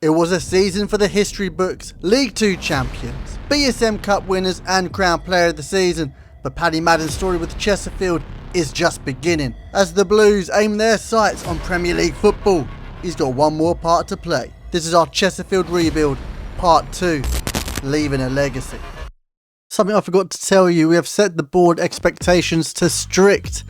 It was a season for the history books, League 2 champions, BSM Cup winners and crowned player of the season. But Paddy Madden's story with Chesterfield is just beginning. As the Blues aim their sights on Premier League football, he's got one more part to play. This is our Chesterfield rebuild, part 2, leaving a legacy. Something I forgot to tell you, we have set the board expectations to strict,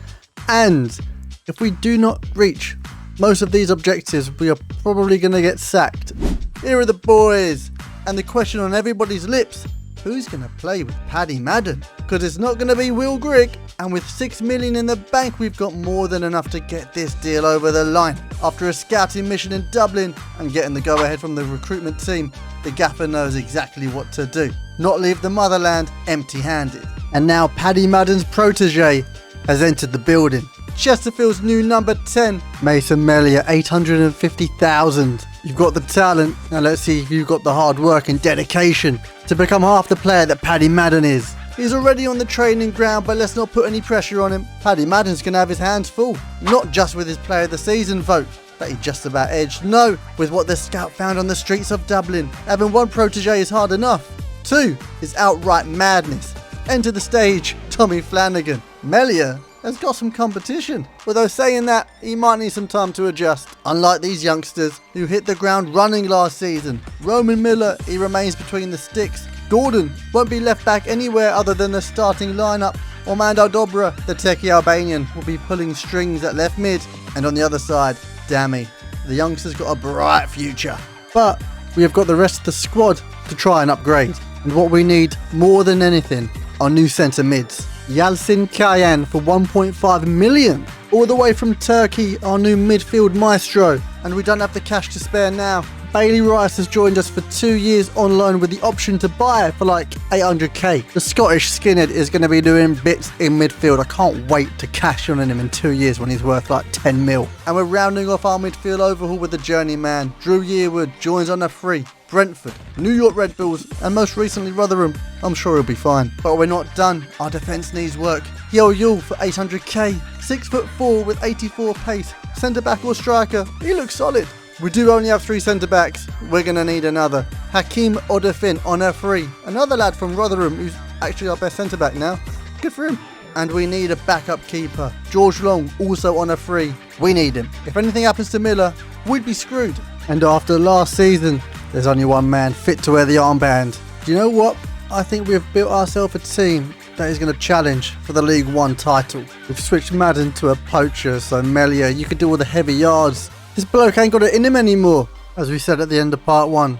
and if we do not reach most of these objectives, we are probably going to get sacked. Here are the boys, and the question on everybody's lips: who's going to play with Paddy Madden? Because it's not going to be Will Grigg, and with 6 million in the bank, we've got more than enough to get this deal over the line. After a scouting mission in Dublin and getting the go-ahead from the recruitment team, the gaffer knows exactly what to do. Not leave the motherland empty-handed. And now Paddy Madden's protege has entered the building. Chesterfield's new number 10, Mason Melia, 850,000. You've got the talent, now let's see if you've got the hard work and dedication to become half the player that Paddy Madden is. He's already on the training ground, but let's not put any pressure on him. Paddy Madden's going to have his hands full, not just with his player of the season vote that he just about edged, no, with what the scout found on the streets of Dublin. Having one protege is hard enough. 2 is outright madness. Enter the stage, Tommy Flanagan. Melia has got some competition, although saying that, he might need some time to adjust. Unlike these youngsters who hit the ground running last season, Roman Miller, he remains between the sticks. Gordon won't be left back anywhere other than the starting lineup. Armando Dobra, the techie Albanian, will be pulling strings at left mid, and on the other side, Dammy. The youngster's got a bright future, but we have got the rest of the squad to try and upgrade. And what we need more than anything are new centre mids. Yalcin Kayan for 1.5 million. All the way from Turkey, our new midfield maestro. And we don't have the cash to spare now. Bailey Rice has joined us for 2 years on loan with the option to buy for like 800k. The Scottish skinhead is going to be doing bits in midfield. I can't wait to cash on him in 2 years when he's worth like 10 mil. And we're rounding off our midfield overhaul with the journeyman. Drew Yearwood joins on a free. Brentford, New York Red Bulls, and most recently Rotherham. I'm sure he'll be fine. But we're not done. Our defence needs work. Yo Yul for 800k. 6'4" with 84 pace. Centre back or striker. He looks solid. We do only have 3 centre backs. We're going to need another. Hakeem Odefin on a free. Another lad from Rotherham who's actually our best centre back now. Good for him. And we need a backup keeper. George Long also on a free. We need him. If anything happens to Miller, we'd be screwed. And after last season, there's only one man fit to wear the armband. Do you know what? I think we've built ourselves a team that is going to challenge for the League 1 title. We've switched Madden to a poacher, so Melia, you could do all the heavy yards. This bloke ain't got it in him anymore. As we said at the end of part 1,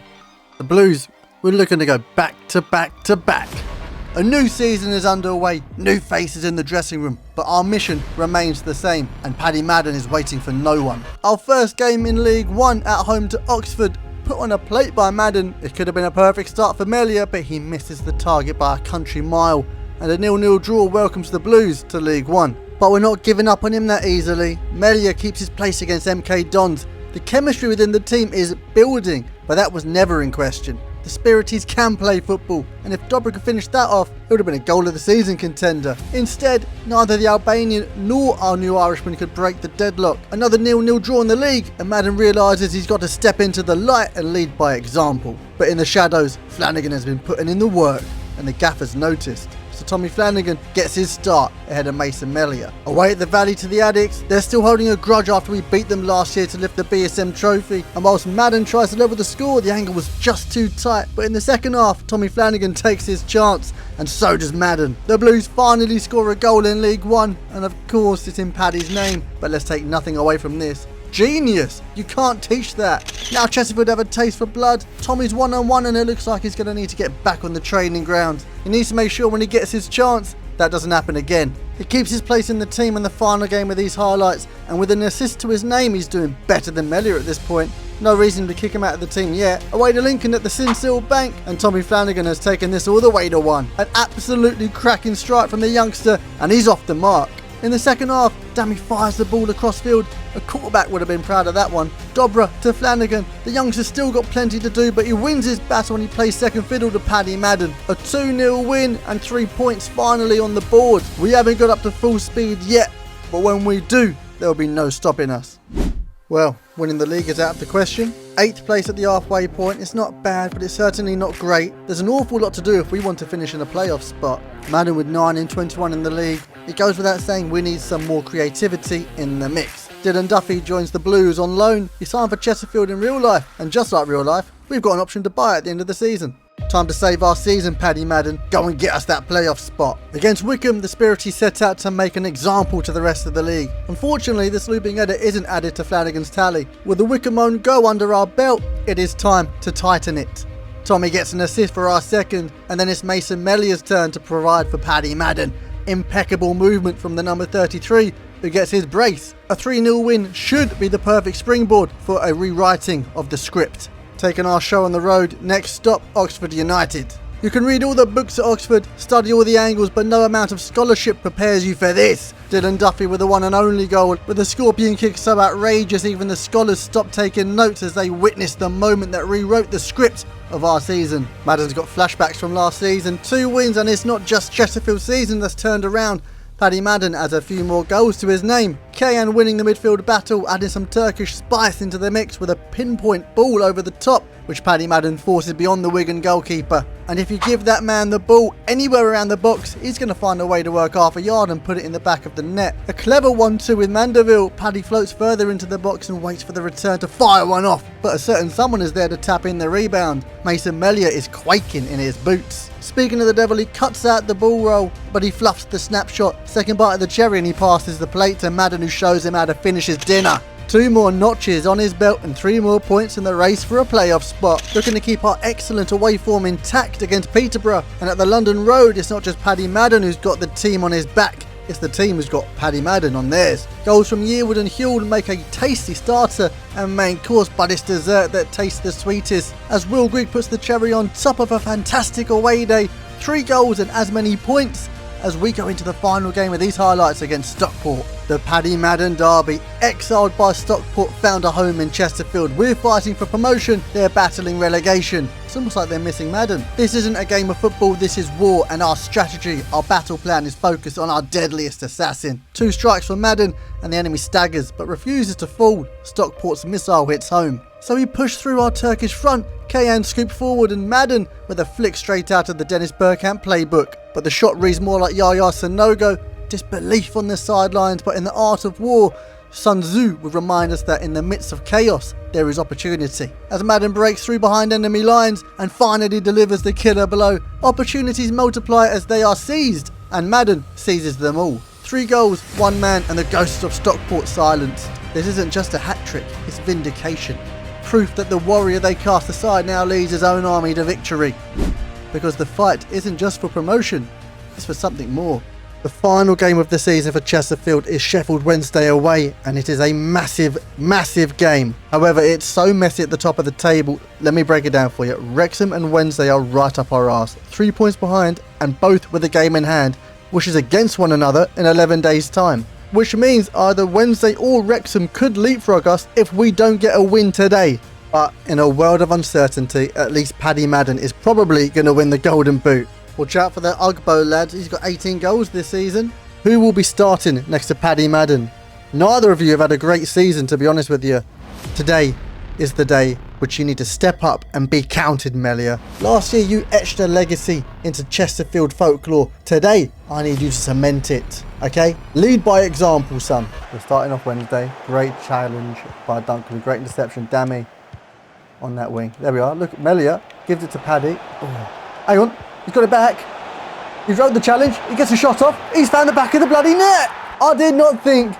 the Blues, we're looking to go back to back to back. A new season is underway, new faces in the dressing room, but our mission remains the same, and Paddy Madden is waiting for no one. Our first game in League 1 at home to Oxford, put on a plate by Madden. It could have been a perfect start for Melia, but he misses the target by a country mile, and a 0-0 draw welcomes the Blues to League 1. But we're not giving up on him that easily. Melia keeps his place against MK Dons. The chemistry within the team is building, but that was never in question. The Spirities can play football, and if Dobra could finish that off, it would have been a goal of the season contender. Instead, neither the Albanian nor our new Irishman could break the deadlock. Another 0-0 draw in the league, and Madden realises he's got to step into the light and lead by example. But in the shadows, Flanagan has been putting in the work, and the gaffers noticed. So Tommy Flanagan gets his start ahead of Mason Melia. Away at the Valley to the Addicts, they're still holding a grudge after we beat them last year to lift the BSM trophy. And whilst Madden tries to level the score, the angle was just too tight. But in the second half, Tommy Flanagan takes his chance, and so does Madden. The Blues finally score a goal in League 1, and of course it's in Paddy's name. But let's take nothing away from this. Genius! You can't teach that. Now Chesterfield have a taste for blood. Tommy's one-on-one, and it looks like he's going to need to get back on the training ground. He needs to make sure when he gets his chance, that doesn't happen again. He keeps his place in the team in the final game with these highlights, and with an assist to his name, he's doing better than Melia at this point. No reason to kick him out of the team yet. Away to Lincoln at the Sincil Bank, and Tommy Flanagan has taken this all the way to 1. An absolutely cracking strike from the youngster, and he's off the mark. In the second half, Dammy fires the ball across field. A quarterback would have been proud of that one. Dobra to Flanagan. The youngster's still got plenty to do, but he wins his battle when he plays second fiddle to Paddy Madden. A 2-0 win and 3 points finally on the board. We haven't got up to full speed yet, but when we do, there will be no stopping us. Well, winning the league is out of the question. 8th place at the halfway point. It's not bad, but it's certainly not great. There's an awful lot to do if we want to finish in a playoff spot. Madden with 9 in 21 in the league. It goes without saying we need some more creativity in the mix. Dylan Duffy joins the Blues on loan. He signed for Chesterfield in real life, and just like real life, we've got an option to buy at the end of the season. Time to save our season, Paddy Madden. Go and get us that playoff spot. Against Wickham, the Spirity set out to make an example to the rest of the league. Unfortunately, this looping header isn't added to Flanagan's tally. With the Wickham own goal under our belt, it is time to tighten it. Tommy gets an assist for our second, and then it's Mason Mellier's turn to provide for Paddy Madden. Impeccable movement from the number 33, who gets his brace. A 3-0 win should be the perfect springboard for a rewriting of the script. Taking our show on the road, next stop, Oxford United. You can read all the books at Oxford, study all the angles, but no amount of scholarship prepares you for this. Dylan Duffy with the one and only goal, with the scorpion kick so outrageous even the scholars stopped taking notes as they witnessed the moment that rewrote the script of our season. Madden's got flashbacks from last season, 2 wins, and it's not just Chesterfield's season that's turned around. Paddy Madden adds a few more goals to his name. Kayan winning the midfield battle, adding some Turkish spice into the mix with a pinpoint ball over the top, which Paddy Madden forces beyond the Wigan goalkeeper. And if you give that man the ball anywhere around the box, he's going to find a way to work half a yard and put it in the back of the net. A clever 1-2 with Mandeville. Paddy floats further into the box and waits for the return to fire one off, but a certain someone is there to tap in the rebound. Mason Mellier is quaking in his boots. Speaking of the devil, he cuts out the ball roll, but he fluffs the snapshot. Second bite of the cherry and he passes the plate to Madden, who shows him how to finish his dinner. 2 more notches on his belt and 3 more points in the race for a playoff spot. Looking to keep our excellent away form intact against Peterborough. And at the London Road, it's not just Paddy Madden who's got the team on his back. It's the team who's got Paddy Madden on theirs. Goals from Yearwood and Huell make a tasty starter and main course, but it's dessert that tastes the sweetest. As Will Grigg puts the cherry on top of a fantastic away day. 3 goals and as many points as we go into the final game of these highlights against Stockport. The Paddy Madden derby. Exiled by Stockport, found a home in Chesterfield. We're fighting for promotion, they're battling relegation. It's almost like they're missing Madden. This isn't a game of football, this is war, and our strategy, our battle plan is focused on our deadliest assassin. 2 strikes from Madden and the enemy staggers but refuses to fall. Stockport's missile hits home. So we push through our Turkish front. Kayan scooped forward and Madden with a flick straight out of the Dennis Bergkamp playbook. But the shot reads more like Yaya Sanogo. Disbelief on the sidelines, but in the art of war, Sun Tzu would remind us that in the midst of chaos, there is opportunity. As Madden breaks through behind enemy lines and finally delivers the killer blow, opportunities multiply as they are seized, and Madden seizes them all. 3 goals, 1 man, and the ghosts of Stockport silenced. This isn't just a hat-trick, it's vindication. Proof that the warrior they cast aside now leads his own army to victory. Because the fight isn't just for promotion, it's for something more. The final game of the season for Chesterfield is Sheffield Wednesday away, and it is a massive, massive game. However, it's so messy at the top of the table. Let me break it down for you. Wrexham and Wednesday are right up our arse. 3 points behind, and both with a game in hand, which is against one another in 11 days' time. Which means either Wednesday or Wrexham could leapfrog us if we don't get a win today. But in a world of uncertainty, at least Paddy Madden is probably going to win the Golden Boot. Watch out for that Ugbo, lads. He's got 18 goals this season. Who will be starting next to Paddy Madden? Neither of you have had a great season, to be honest with you. Today is the day which you need to step up and be counted, Mellier. Last year you etched a legacy into Chesterfield folklore. Today, I need you to cement it, okay? Lead by example, son. We're starting off Wednesday. Great challenge by Dunkley. Great interception. Dammy on that wing. There we are. Look at Mellier. Gives it to Paddy. Oh. Hang on. He's got it back. He's rode the challenge. He gets a shot off. He's found the back of the bloody net. I did not think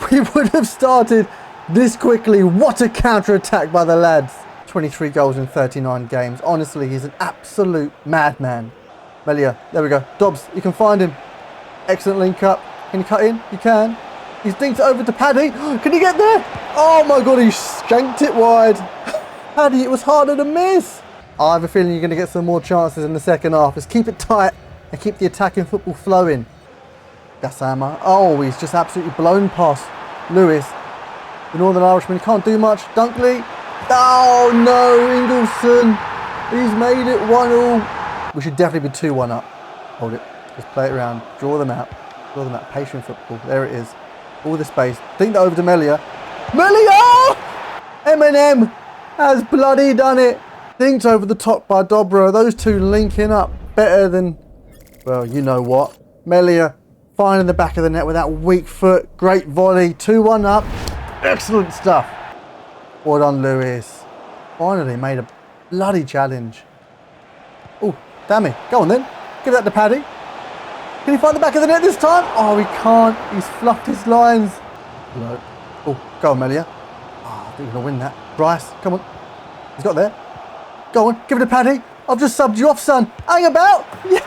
we would have started this quickly. What a counter-attack by the lads. 23 goals in 39 games. Honestly, he's an absolute madman. Mellier, there we go. Dobbs, you can find him. Excellent link up. Can you cut in? You can. He's dinked it over to Paddy. Can he get there? Oh my God, he shanked it wide. Paddy, it was harder to miss. I have a feeling you're going to get some more chances in the second half. Just keep it tight and keep the attacking football flowing. Gassama. Oh, he's just absolutely blown past Lewis. The Northern Irishman can't do much. Dunkley. Oh no, Ingleson. He's made it 1-1. We should definitely be 2-1 up. Hold it. Just play it around. Draw them out. Draw them out. Patient football. There it is. All the space. Think that over to Mellier. Mellier! Eminem! has bloody done it. Dinked over the top by Dobra. Those two linking up better than, well, you know what. Melia finding the back of the net with that weak foot. Great volley. 2-1 up. Excellent stuff. Well done, Lewis. Finally made a bloody challenge. Oh, damn it. Go on then. Give that to Paddy. Can he find the back of the net this time? Oh, he can't. He's fluffed his lines. No. Oh, go on, Melia. Oh, I think he's going to win that. Bryce, come on. He's got there. Go on, give it to Paddy. I've just subbed you off, son. Hang about. Yeah.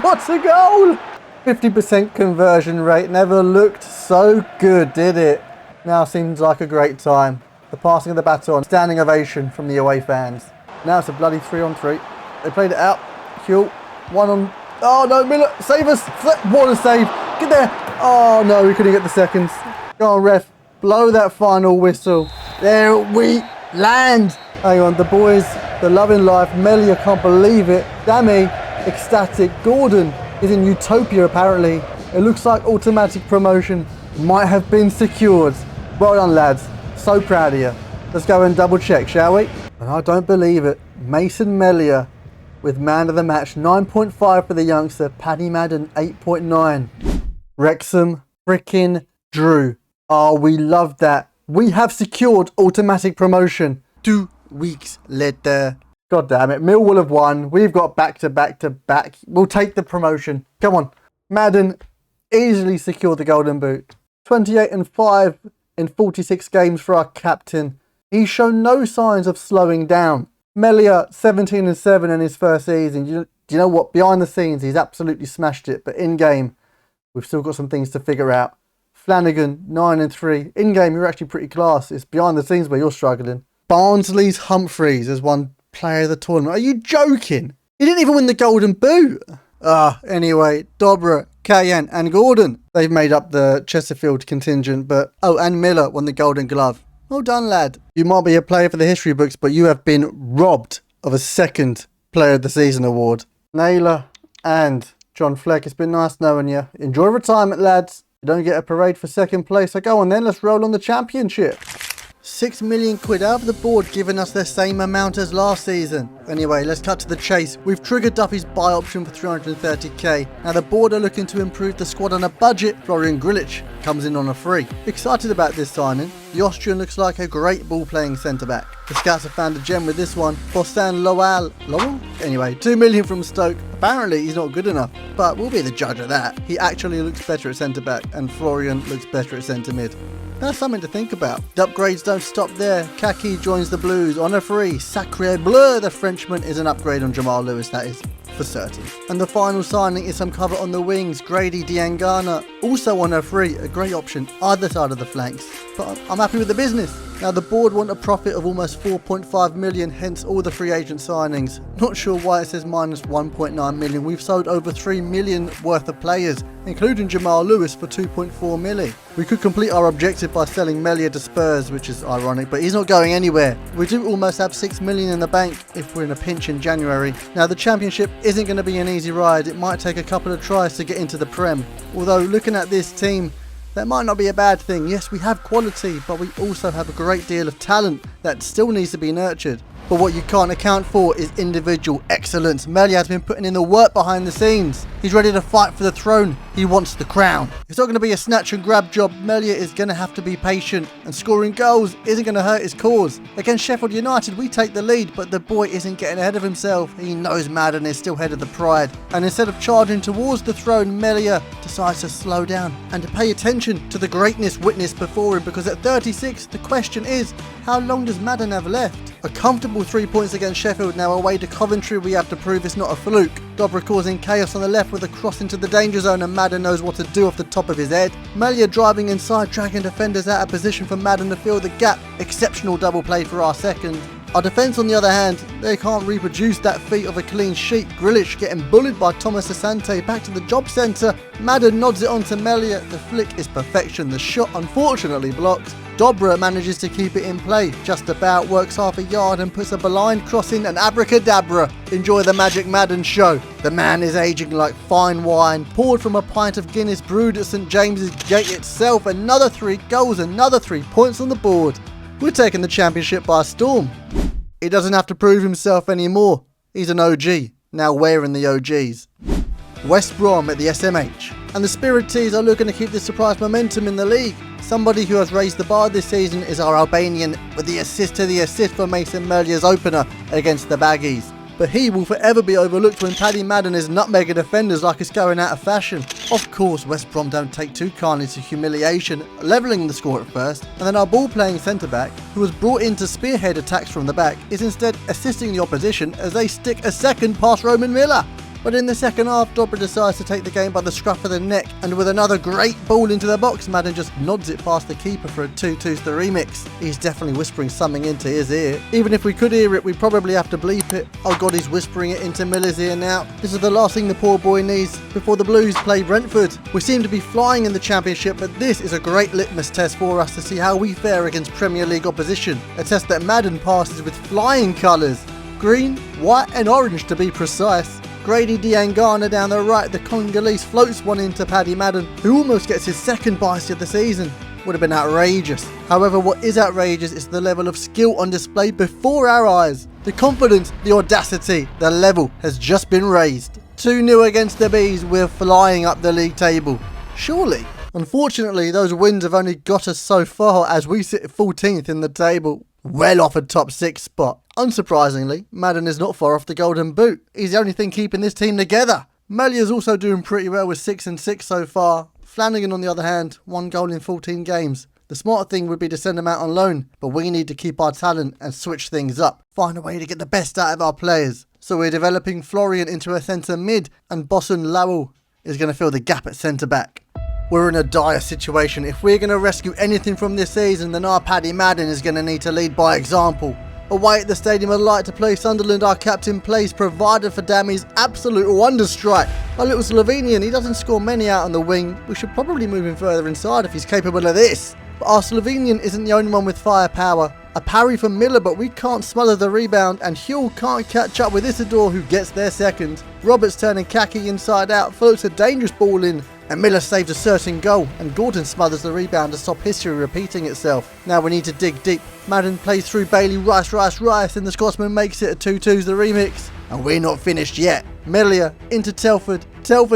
What a goal. 50% conversion rate. Never looked so good, did it? Now seems like a great time. The passing of the baton. Standing ovation from the away fans. Now it's a bloody 3-on-3. They played it out. Huel. 1 on... Oh, no, Miller. Save us. What a save. Get there. Oh, no, we couldn't get the seconds. Go on, ref. Blow that final whistle. There we land. Hang on, the boys, the loving life. Melia can't believe it. Dammy, ecstatic. Gordon is in utopia, apparently. It looks like automatic promotion might have been secured. Well done, lads. So proud of you. Let's go and double check, shall we? And I don't believe it. Mason Melia with man of the match. 9.5 for the youngster. Paddy Madden, 8.9. Wrexham frickin' drew. Oh, we love that. We have secured automatic promotion. 2 weeks later. God damn it. Millwall have won. We've got back to back to back. We'll take the promotion. Come on. Madden easily secured the golden boot. 28-5 in 46 games for our captain. He's shown no signs of slowing down. Melia, 17-7 in his first season. Do you know what? Behind the scenes, he's absolutely smashed it. But in game, we've still got some things to figure out. Flanagan, 9-3. In game, you're actually pretty class. It's behind the scenes where you're struggling. Barnsley's Humphreys has won player of the tournament. Are you joking? He didn't even win the golden boot. Anyway, Dobra, Cayenne and Gordon. They've made up the Chesterfield contingent, but... Oh, and Miller won the golden glove. Well done, lad. You might be a player for the history books, but you have been robbed of a second player of the season award. Naylor and John Fleck, it's been nice knowing you. Enjoy retirement, lads. You don't get a parade for second place, so go on then, let's roll on the championship. 6 million quid out of the board, giving us the same amount as last season. Anyway, let's cut to the chase. We've triggered Duffy's buy option for 330k. Now the board are looking to improve the squad on a budget. Florian Grilic comes in on a free. Excited about this signing. The Austrian looks like a great ball-playing centre-back. The scouts have found a gem with this one. Bostan Lowell? Anyway, 2 million from Stoke. Apparently he's not good enough, but we'll be the judge of that. He actually looks better at centre-back, and Florian looks better at centre-mid. That's something to think about. The upgrades don't stop there. Kaki joins the Blues on a free. Sacré Bleu, the Frenchman, is an upgrade on Jamal Lewis, that is, for certain. And the final signing is some cover on the wings. Grady Diangana, also on a free. A great option, either side of the flanks. But I'm happy with the business. Now the board want a profit of almost 4.5 million, hence all the free agent signings. Not sure why it says minus 1.9 million. We've sold over 3 million worth of players, including Jamal Lewis for 2.4 milli. We could complete our objective by selling Melia to Spurs, which is ironic, but he's not going anywhere. We do almost have 6 million in the bank if we're in a pinch in January. Now the championship isn't going to be an easy ride. It might take a couple of tries to get into the Prem. Although looking at this team, that might not be a bad thing. Yes, we have quality, but we also have a great deal of talent that still needs to be nurtured. But what you can't account for is individual excellence. Melia has been putting in the work behind the scenes. He's ready to fight for the throne. He wants the crown. It's not going to be a snatch and grab job. Melia is going to have to be patient, and scoring goals isn't going to hurt his cause. Against Sheffield United, we take the lead, but the boy isn't getting ahead of himself. He knows Madden is still head of the pride. And instead of charging towards the throne, Melia decides to slow down and to pay attention to the greatness witnessed before him, because at 36, the question is, how long does Madden have left? A comfortable 3 points against Sheffield. Now away to Coventry, we have to prove it's not a fluke. Dobra causing chaos on the left with a cross into the danger zone, and Madden knows what to do off the top of his head. Melia driving inside, dragging defenders out of position for Madden to fill the gap. Exceptional double play for our second. Our defence, on the other hand, they can't reproduce that feat of a clean sheet. Grilic getting bullied by Thomas Asante. Back to the job centre. Madden nods it on to Melia. The flick is perfection. The shot unfortunately blocked. Dobra manages to keep it in play. Just about, works half a yard and puts a blind cross in, and abracadabra. Enjoy the Magic Madden show. The man is aging like fine wine, poured from a pint of Guinness brewed at St James's Gate itself. Another 3 goals, another 3 points on the board. we're taking the championship by storm. He doesn't have to prove himself anymore. He's an OG, now wearing the OGs. West Brom at the SMH. And the Spirit Tees are looking to keep this surprise momentum in the league. Somebody who has raised the bar this season is our Albanian with the assist for Mason Melia's opener against the Baggies. But he will forever be overlooked when Paddy Madden is nutmegging defenders like it's going out of fashion. Of course, West Brom don't take too kindly to humiliation, levelling the score at first, and then our ball-playing centre-back, who was brought in to spearhead attacks from the back, is instead assisting the opposition as they stick a second past Roman Miller. But in the second half, Dobra decides to take the game by the scruff of the neck, and with another great ball into the box, Madden just nods it past the keeper for a 2-2 to the remix. He's definitely whispering something into his ear. Even if we could hear it, we'd probably have to bleep it. Oh god, he's whispering it into Miller's ear now. This is the last thing the poor boy needs before the Blues play Brentford. We seem to be flying in the Championship, but this is a great litmus test for us to see how we fare against Premier League opposition. A test that Madden passes with flying colours. Green, white and orange to be precise. Grady Diangana down the right, the Congolese floats one into Paddy Madden, who almost gets his second bias of the season. Would have been outrageous. However, what is outrageous is the level of skill on display before our eyes. The confidence, the audacity, the level has just been raised. 2-0 against the Bees, we're flying up the league table. Surely. Unfortunately, those wins have only got us so far as we sit 14th in the table. Well off a top 6 spot. Unsurprisingly, Madden is not far off the golden boot. He's the only thing keeping this team together. Melia's also doing pretty well with 6 and 6 so far. Flanagan, on the other hand, 1 goal in 14 games. The smart thing would be to send him out on loan, but we need to keep our talent and switch things up. Find a way to get the best out of our players. So we're developing Florian into a centre mid, and Bosson Lowell is going to fill the gap at centre back. We're in a dire situation. If we're going to rescue anything from this season, then our Paddy Madden is going to need to lead by example. Away at the Stadium of Light to play Sunderland, our captain plays provided for Dammy's absolute wonder strike. Our little Slovenian, he doesn't score many out on the wing. We should probably move him further inside if he's capable of this. But our Slovenian isn't the only one with firepower. A parry from Miller, but we can't smother the rebound, and Huell can't catch up with Isidore, who gets there second. Roberts turning Kaki inside out, floats a dangerous ball in, and Miller saves a certain goal, and Gordon smothers the rebound to stop history repeating itself. Now we need to dig deep. Madden plays through Bailey, Rice, and the Scotsman makes it a 2-2 the remix. And we're not finished yet. Melia into Telford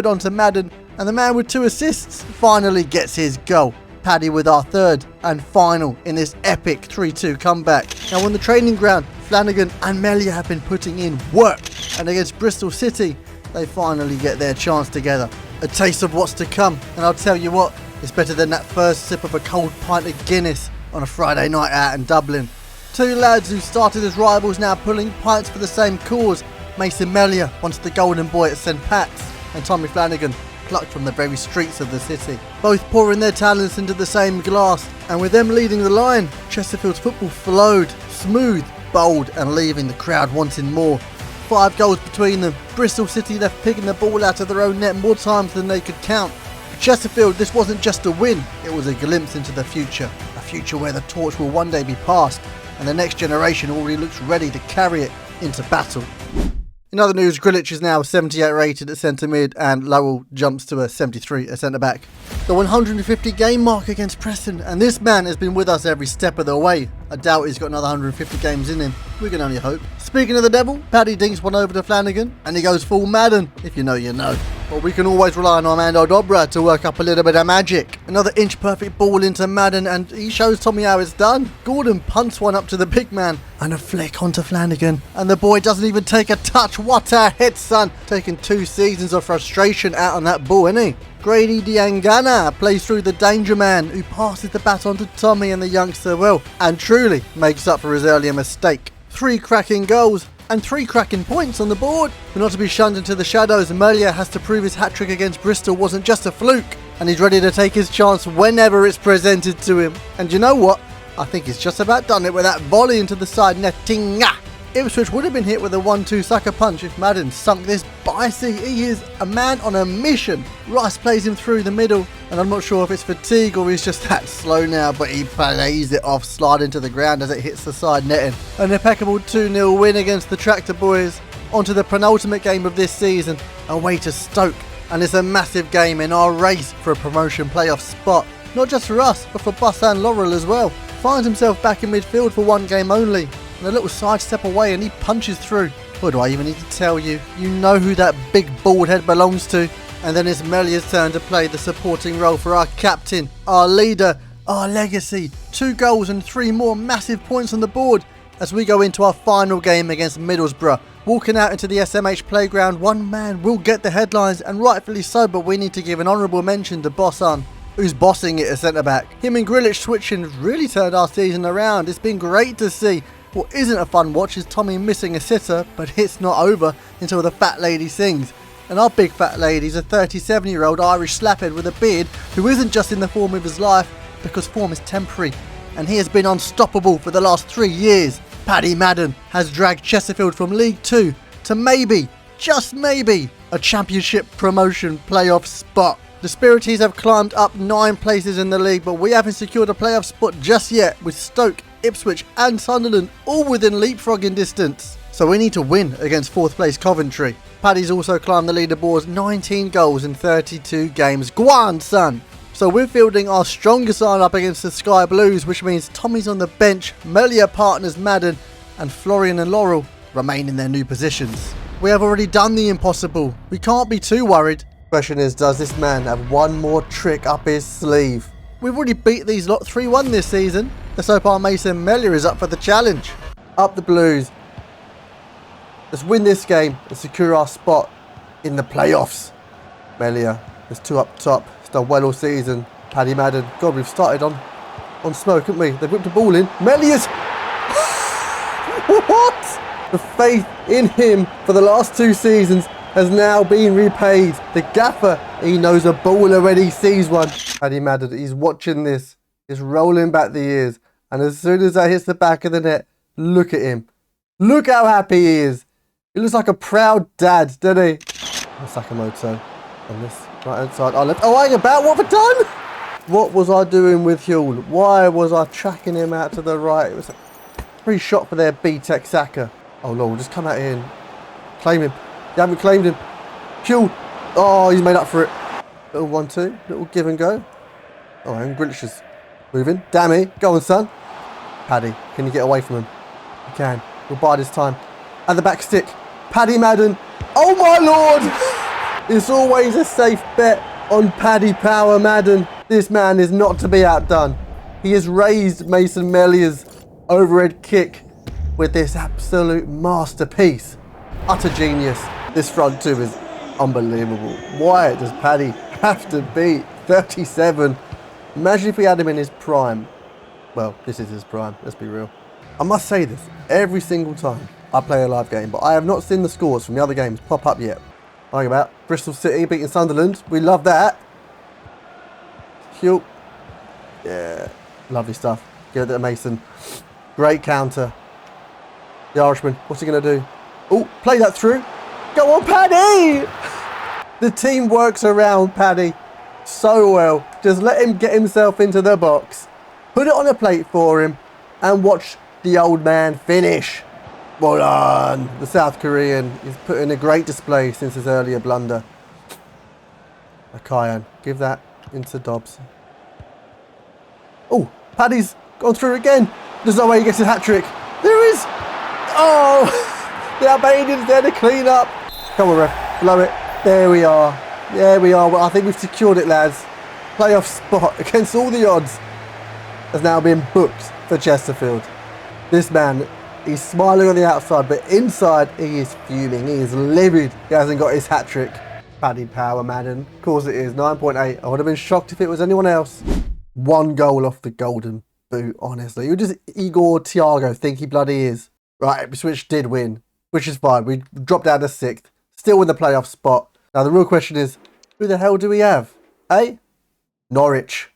onto Madden, and the man with 2 assists finally gets his goal. Paddy with our third and final in this epic 3-2 comeback. Now on the training ground, Flanagan and Melia have been putting in work, and against Bristol City, they finally get their chance together. A taste of what's to come, and I'll tell you what, it's better than that first sip of a cold pint of Guinness on a Friday night out in Dublin. 2 lads who started as rivals now pulling pints for the same cause. Mason Melia wants the golden boy at St Pat's, and Tommy Flanagan plucked from the very streets of the city. Both pouring their talents into the same glass, and with them leading the line, Chesterfield's football flowed, smooth, bold, and leaving the crowd wanting more. 5 goals between them. Bristol City left picking the ball out of their own net more times than they could count. For Chesterfield, this wasn't just a win, it was a glimpse into the future. A future where the torch will one day be passed, and the next generation already looks ready to carry it into battle. In other news, Grilic is now 78 rated at centre mid, and Lowell jumps to a 73 at centre back. The 150 game mark against Preston, and this man has been with us every step of the way. I doubt he's got another 150 games in him. We can only hope. Speaking of the devil, Paddy dinks one over to Flanagan, and he goes full Madden. If you know, you know. But we can always rely on Armando Dobra to work up a little bit of magic. Another inch-perfect ball into Madden, and he shows Tommy how it's done. Gordon punts one up to the big man, and a flick onto Flanagan. And the boy doesn't even take a touch. What a hit, son. Taking 2 seasons of frustration out on that ball, isn't he? Grady Diangana plays through the danger man, who passes the baton to Tommy and the youngster well, and truly makes up for his earlier mistake. 3 cracking goals and 3 cracking points on the board. But not to be shunned into the shadows, Melia has to prove his hat-trick against Bristol wasn't just a fluke, and he's ready to take his chance whenever it's presented to him. And you know what? I think he's just about done it with that volley into the side netting. Ipswich would have been hit with a 1-2 sucker punch if Madden sunk this Bicey. He is a man on a mission. Rice plays him through the middle, and I'm not sure if it's fatigue or he's just that slow now, but he plays it off, sliding to the ground as it hits the side netting. An impeccable 2-0 win against the Tractor Boys. Onto the penultimate game of this season, away to Stoke, and it's a massive game in our race for a promotion playoff spot. Not just for us, but for Bus and Laurel as well. finds himself back in midfield for one game only, and a little sidestep away and he punches through. What do I even need to tell you? You know who that big bald head belongs to. And then it's Melia's turn to play the supporting role for our captain, our leader, our legacy. 2 goals and 3 more massive points on the board as we go into our final game against Middlesbrough. Walking out into the SMH playground, one man will get the headlines, and rightfully so, but we need to give an honourable mention to Bossan, who's bossing it at centre-back. Him and Grilic switching has really turned our season around. It's been great to see. What isn't a fun watch is Tommy missing a sitter, but it's not over until the fat lady sings. And our big fat lady is a 37-year-old Irish slaphead with a beard who isn't just in the form of his life, because form is temporary, and he has been unstoppable for the last 3 years. Paddy Madden has dragged Chesterfield from League 2 to maybe, just maybe, a championship promotion playoff spot. The Spirities have climbed up 9 places in the league, but we haven't secured a playoff spot just yet, with Stoke, Ipswich and Sunderland all within leapfrogging distance. So we need to win against 4th place Coventry. Paddy's also climbed the leaderboards, 19 goals in 32 games. Go on, son! So we're fielding our strongest line up against the Sky Blues, which means Tommy's on the bench, Melia partners Madden, and Florian and Laurel remain in their new positions. We have already done the impossible. We can't be too worried. Question is, does this man have one more trick up his sleeve? We've already beat these lot 3-1 this season. Let's hope our Mason Melia is up for the challenge. Up the Blues. Let's win this game and secure our spot in the playoffs. Melia, there's 2 up top. It's done well all season. Paddy Madden. God, we've started on smoke, haven't we? They've whipped the ball in. Melia's... What? The faith in him for the last 2 seasons has now been repaid. The gaffer, he knows a baller when he sees one. Paddy Madden, he's watching this. He's rolling back the ears. And as soon as that hits the back of the net, look at him. Look how happy he is. He looks like a proud dad, doesn't he? Sakamoto on this right hand side. Oh, hang about. What have I done? What was I doing with Huel? Why was I tracking him out to the right? It was a free shot for their B-Tech Saka. Oh, Lord, just come out here and claim him. You haven't claimed him. Huel. Oh, he's made up for it. Little 1-2. Little give and go. Oh, and Grilic is moving. Dammy. Go on, son. Paddy, can you get away from him? You can. We'll bide his time. At the back stick. Paddy Madden. Oh, my Lord. It's always a safe bet on Paddy Power Madden. This man is not to be outdone. He has raised Mason Melia's overhead kick with this absolute masterpiece. Utter genius. This front 2 is unbelievable. Why does Paddy have to be 37? Imagine if we had him in his prime. Well, this is his prime, let's be real. I must say this every single time I play a live game, but I have not seen the scores from the other games pop up yet. Talking about Bristol City beating Sunderland. We love that. Cute. Yeah, lovely stuff. Give it to Mason. Great counter. The Irishman, what's he going to do? Oh, play that through. Go on, Paddy! The team works around Paddy so well. Just let him get himself into the box. Put it on a plate for him and watch the old man finish. Well done. The South Korean is put in a great display since his earlier blunder. Akayan, give that into Dobbs. Oh, Paddy's gone through again. There's no way he gets a hat-trick. There is. Oh, the Albanian's there to clean up. Come on, ref, blow it. There we are. There we are. Well, I think we've secured it, lads. Playoff spot against all the odds has now been booked for Chesterfield. This man, he's smiling on the outside, but inside he is fuming. He is livid. He hasn't got his hat-trick. Paddy Power Madden. Of course it is. 9.8. I would have been shocked if it was anyone else. 1 goal off the golden boot, honestly. You're just Igor Thiago think he bloody is. Right, Ipswich did win, which is fine. We dropped down to 6th. Still in the playoff spot. Now the real question is, who the hell do we have? Eh? Norwich.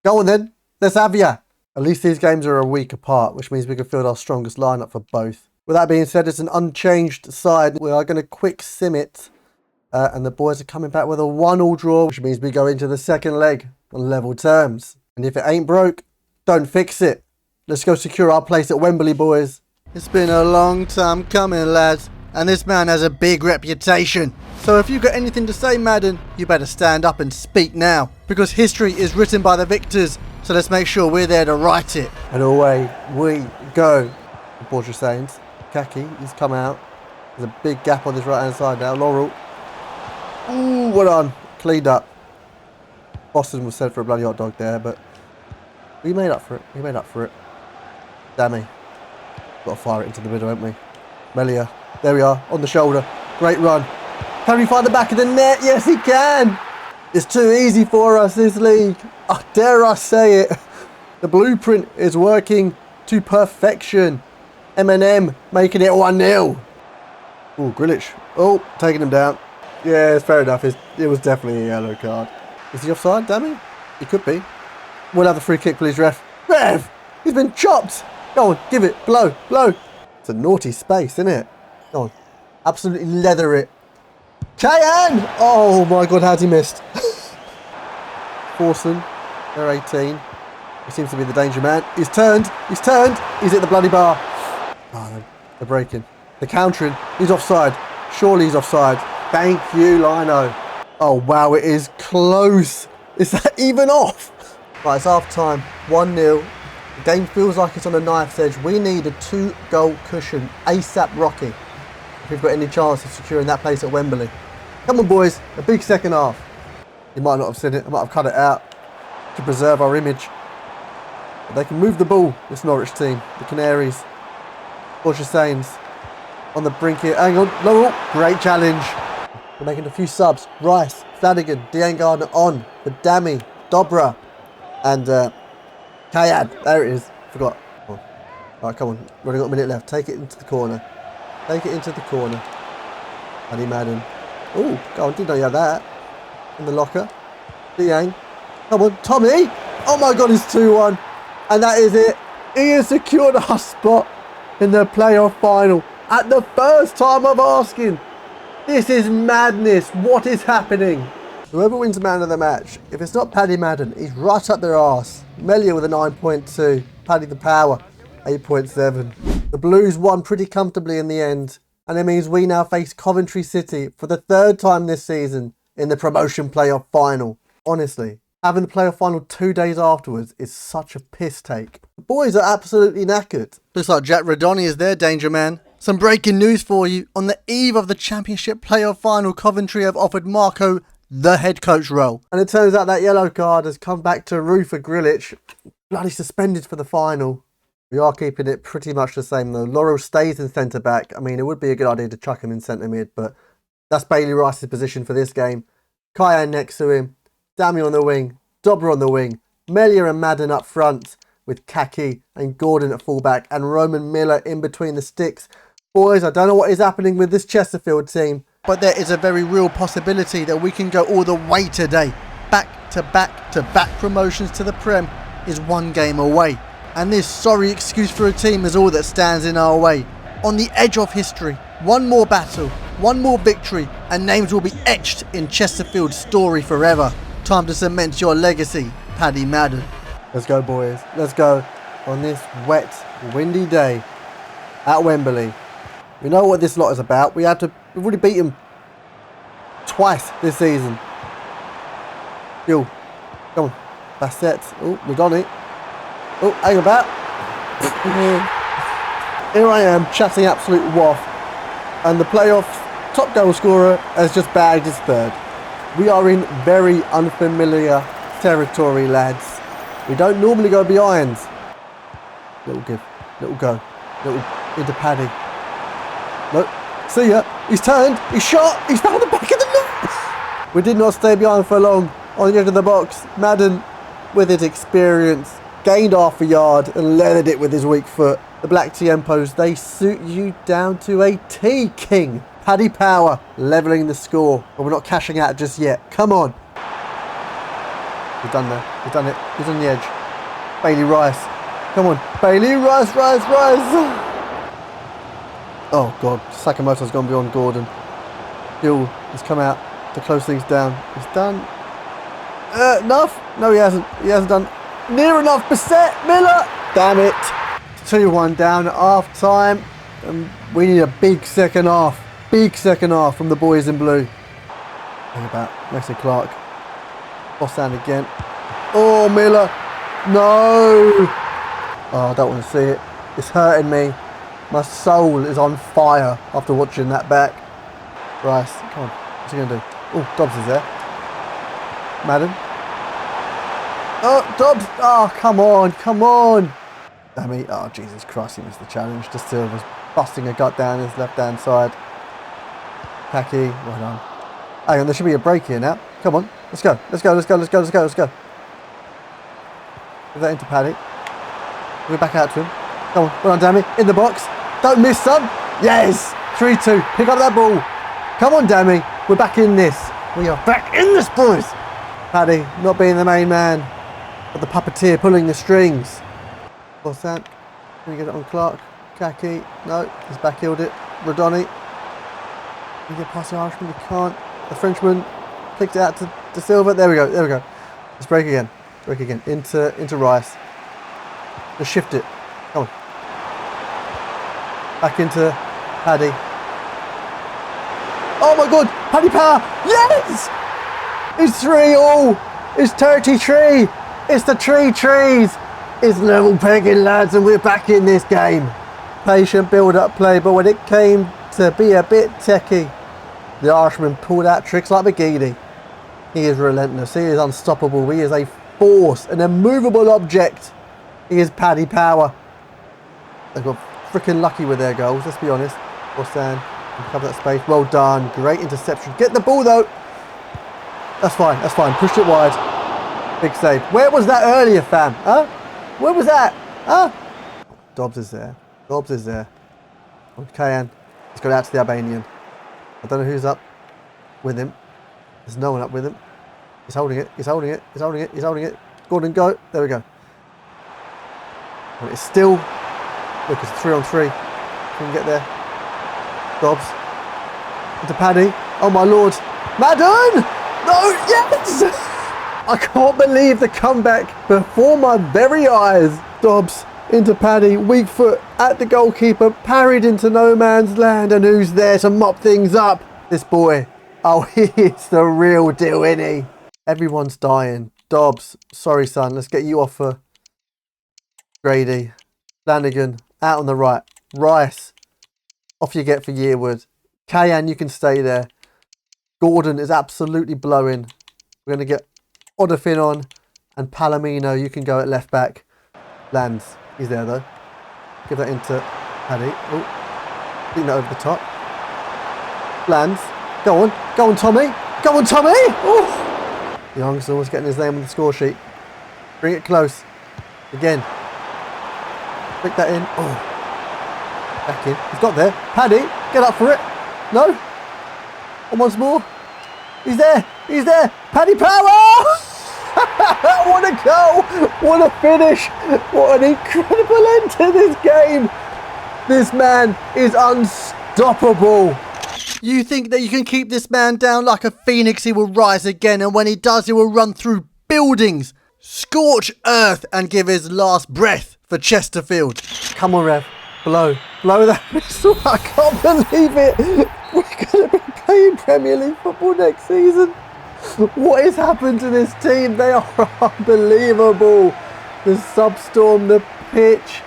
Go on then. Let's have ya. At least these games are a week apart, which means we can field our strongest lineup for both. With that being said, it's an unchanged side. We are going to quick sim it. And the boys are coming back with a 1-1 draw, which means we go into the second leg on level terms. And if it ain't broke, don't fix it. Let's go secure our place at Wembley, boys. It's been a long time coming, lads. And this man has a big reputation. So if you've got anything to say, Madden, you better stand up and speak now. Because history is written by the victors. So So let's make sure we're there to right it. And away we go. The Borgia Saints. Kaki, he's come out. There's a big gap on this right hand side now. Laurel. Ooh, well done. Cleaned up. Boston was sent for a bloody hot dog there, but we made up for it. We made up for it. Dammy. Got to fire it into the middle, haven't we? Melia. There we are. On the shoulder. Great run. Can we find the back of the net? Yes, he can. It's too easy for us, this league. Oh, dare I say it. The blueprint is working to perfection. M&M making it 1-0. Oh, Grilic. Oh, taking him down. Yeah, it's fair enough. It was definitely a yellow card. Is he offside, Dammy? He could be. We'll have the free kick, please, ref. Ref! He's been chopped. Go on, give it. Blow, blow. It's a naughty space, isn't it? Go on. Absolutely leather it. Cheyenne! Oh my god, how's he missed? Forson, they're 18. He seems to be the danger man. He's turned. He's turned. He's hit the bloody bar. Oh, they're breaking. They're countering. He's offside. Surely he's offside. Thank you, Lino. Oh wow, it is close. Is that even off? Right, it's half time. 1-0. The game feels like it's on a knife's edge. We need a 2-goal cushion. ASAP Rocky. If we've got any chance of securing that place at Wembley. Come on, boys. A big second half. You might not have seen it. I might have cut it out to preserve our image. But they can move the ball, this Norwich team. The Canaries. Borgia Saints on the brink here. Hang on. No. Great challenge. We're making a few subs. Rice, Flanagan, Dean Gardner on. With Dammy, Dobra, and Kayad. There it is. Forgot. Oh. Alright, come on. We've only got a minute left. Take it into the corner. Take it into the corner. Paddy Madden. Oh, go on. Didn't know you had that. In the locker. Diang. Come on. Tommy. Oh my god, it's 2-1. And that is it. He has secured our spot in the playoff final. At the first time of asking. This is madness. What is happening? Whoever wins man of the match, if it's not Paddy Madden, he's right up their arse. Melia with a 9.2. Paddy the Power, 8.7. The Blues won pretty comfortably in the end. And it means we now face Coventry City for the third time this season in the promotion playoff final. Honestly, having the playoff final 2 days afterwards is such a piss take. The boys are absolutely knackered. Looks like Jack Radoni is their danger man. Some breaking news for you. On the eve of the Championship playoff final, Coventry have offered Marco the head coach role. And it turns out that yellow card has come back to rue for Grilic. Bloody suspended for the final. We are keeping it pretty much the same though. Laurel stays in centre back. I mean, it would be a good idea to chuck him in centre mid, but that's Bailey Rice's position for this game. Kyan next to him. Dammy on the wing. Dobra on the wing. Melia and Madden up front with Kaki and Gordon at fullback and Roman Miller in between the sticks. Boys, I don't know what is happening with this Chesterfield team, but there is a very real possibility that we can go all the way today. Back to back promotions to the Prem is one game away. And this sorry excuse for a team is all that stands in our way. On the edge of history, one more battle, one more victory, and names will be etched in Chesterfield's story forever. Time to cement your legacy, Paddy Madden. Let's go, boys. Let's go on this wet, windy day at Wembley. We know what this lot is about. We've already beat them twice this season. Yo, come on. Bassett. Oh, we've done it. Oh, hang about. Here I am, chatting absolute waff. And the playoff top goal scorer has just bagged his third. We are in very unfamiliar territory, lads. We don't normally go behind. Little give, little go, little into Paddy. Nope. See ya. He's turned. He's shot. He's found the back of the net. We did not stay behind for long. On the edge of the box, Madden, with his experience, gained half a yard and leathered it with his weak foot. The Black Tiempos, they suit you down to a T, King. Paddy Power levelling the score, but we're not cashing out just yet. Come on. He's done there. He's done it. He's on the edge. Bailey Rice. Come on. Bailey Rice, Rice. Oh God, Sakamoto's gone beyond Gordon. Hill has come out to close things down. He's done enough. No, he hasn't. He hasn't done near enough. Bassett, Miller. Damn it. 2-1 down at half time. And we need a big second half. Big second half from the boys in blue. Think about Messi Clark. Bossan again. Oh, Miller. No! Oh, I don't want to see it. It's hurting me. My soul is on fire after watching that back. Rice, come on. What's he going to do? Oh, Dobbs is there. Madden. Oh, Dobbs. Oh, come on. Come on. Damn it. Oh, Jesus Christ. He missed the challenge. De Silva's busting a gut down his left-hand side. Packy. Well done. Hang on. There should be a break here now. Come on. Let's go. Let's go. Let's go. Let's go. Let's go. Let's go. Give that into Paddy. We're back out to him. Come on. Well done, Dammy. In the box. Don't miss, son. Yes. 3-2. Pick up that ball. Come on, Dammy. We're back in this. We are back in this, boys. Paddy, not being the main man, but the puppeteer pulling the strings. What's that? Can we get it on Clark? Kaki? No. He's back-heeled it. Rodoni. Can we get past the Irishman? We can't. The Frenchman flicked it out to De Silva. There we go. There we go. Let's break again. Break again. Into Rice. Just shift it. Come on. Back into Paddy. Oh my God! Paddy Power! Yes! It's 3-all! It's 33! It's the trees! It's level pegging, lads, and we're back in this game. Patient build-up play, but when it came to be a bit techie, the Irishman pulled out tricks like McGeady. He is relentless. He is unstoppable. He is a force, an immovable object. He is Paddy Power. They got freaking lucky with their goals, let's be honest. Borsan, cover that space. Well done. Great interception. Get the ball though. That's fine. That's fine. Pushed it wide. Big save. Where was that earlier, fam? Huh? Where was that? Huh? Dobbs is there. Dobbs is there. Kayan. He's got out to the Albanian. I don't know who's up with him. There's no one up with him. He's holding it. He's holding it. He's holding it. He's holding it. Gordon, go. There we go. And it's still... Look, it's 3-on-3. Can we get there? Dobbs. Into Paddy. Oh my lord. Madden! No! Yes! I can't believe the comeback before my very eyes. Dobbs into Paddy. Weak foot at the goalkeeper. Parried into no man's land. And who's there to mop things up? This boy. Oh, he's the real deal, isn't he? Everyone's dying. Dobbs. Sorry, son. Let's get you off for Grady. Flanagan. Out on the right. Rice. Off you get for Yearwood. Kayan, you can stay there. Gordon is absolutely blowing. We're going to get Odafin on. And Palomino, you can go at left back. Lands. He's there though. Give that into Paddy. Oh, beating that over the top. Lands. Go on. Go on, Tommy. Go on, Tommy. Oh. Young's almost getting his name on the score sheet. Bring it close. Again. Pick that in. Oh. Back in. He's got there. Paddy, get up for it. No. And once more. He's there. He's there. Paddy Power! What a goal. What a finish. What an incredible end to this game. This man is unstoppable. You think that you can keep this man down like a phoenix? He will rise again. And when he does, he will run through buildings, scorch earth and give his last breath for Chesterfield. Come on, Rev. Blow. Blow that whistle. I can't believe it. We're going to be playing Premier League football next season. What has happened to this team? They are unbelievable. The substorm, the pitch.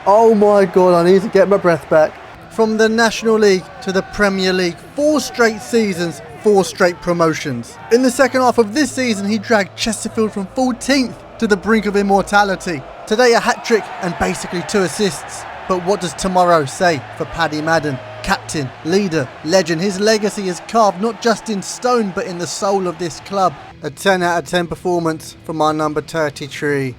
Oh my God, I need to get my breath back. From the National League to the Premier League, 4 straight seasons, 4 straight promotions. In the second half of this season, he dragged Chesterfield from 14th to the brink of immortality. Today, a hat-trick and basically 2 assists. But what does tomorrow say for Paddy Madden? Captain, leader, legend. His legacy is carved not just in stone but in the soul of this club. A 10 out of 10 performance from our number 33. And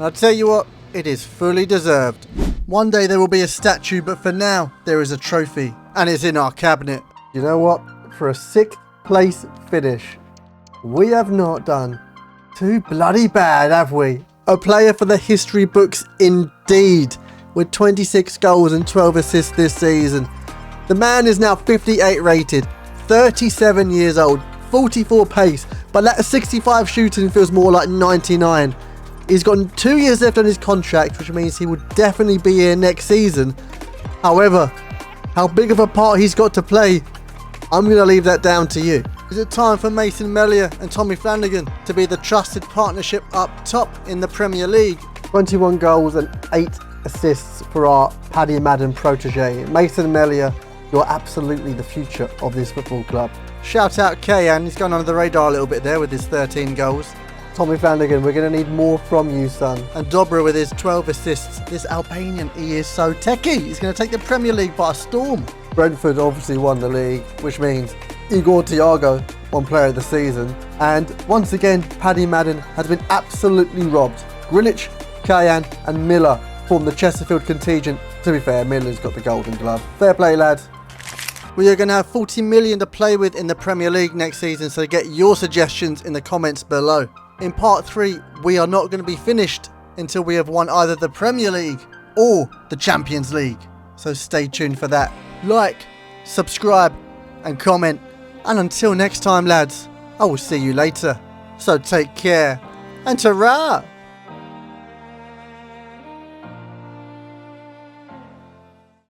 I'll tell you what, it is fully deserved. One day there will be a statue, but for now there is a trophy and it's in our cabinet. You know what? For a 6th place finish, we have not done too bloody bad, have we? A player for the history books indeed, with 26 goals and 12 assists this season. The man is now 58 rated, 37 years old, 44 pace, but that 65 shooting feels more like 99. He's got 2 years left on his contract, which means he will definitely be here next season. However, how big of a part he's got to play, I'm going to leave that down to you. Is it time for Mason Mellier and Tommy Flanagan to be the trusted partnership up top in the Premier League? 21 goals and 8 assists for our Paddy Madden protege. Mason Mellier, you're absolutely the future of this football club. Shout out Kayan, he's gone under the radar a little bit there with his 13 goals. Tommy Flanagan, we're going to need more from you, son. And Dobra with his 12 assists. This Albanian, he is so techie. He's going to take the Premier League by storm. Brentford obviously won the league, which means Igor Thiago won Player of the Season. And once again, Paddy Madden has been absolutely robbed. Grilic, Kayan and Miller form the Chesterfield contingent. To be fair, Miller's got the golden glove. Fair play, lads. We are going to have 40 million to play with in the Premier League next season, so get your suggestions in the comments below. In part 3, we are not going to be finished until we have won either the Premier League or the Champions League. So stay tuned for that. Like, subscribe and comment. And until next time, lads, I will see you later. So take care and ta-ra!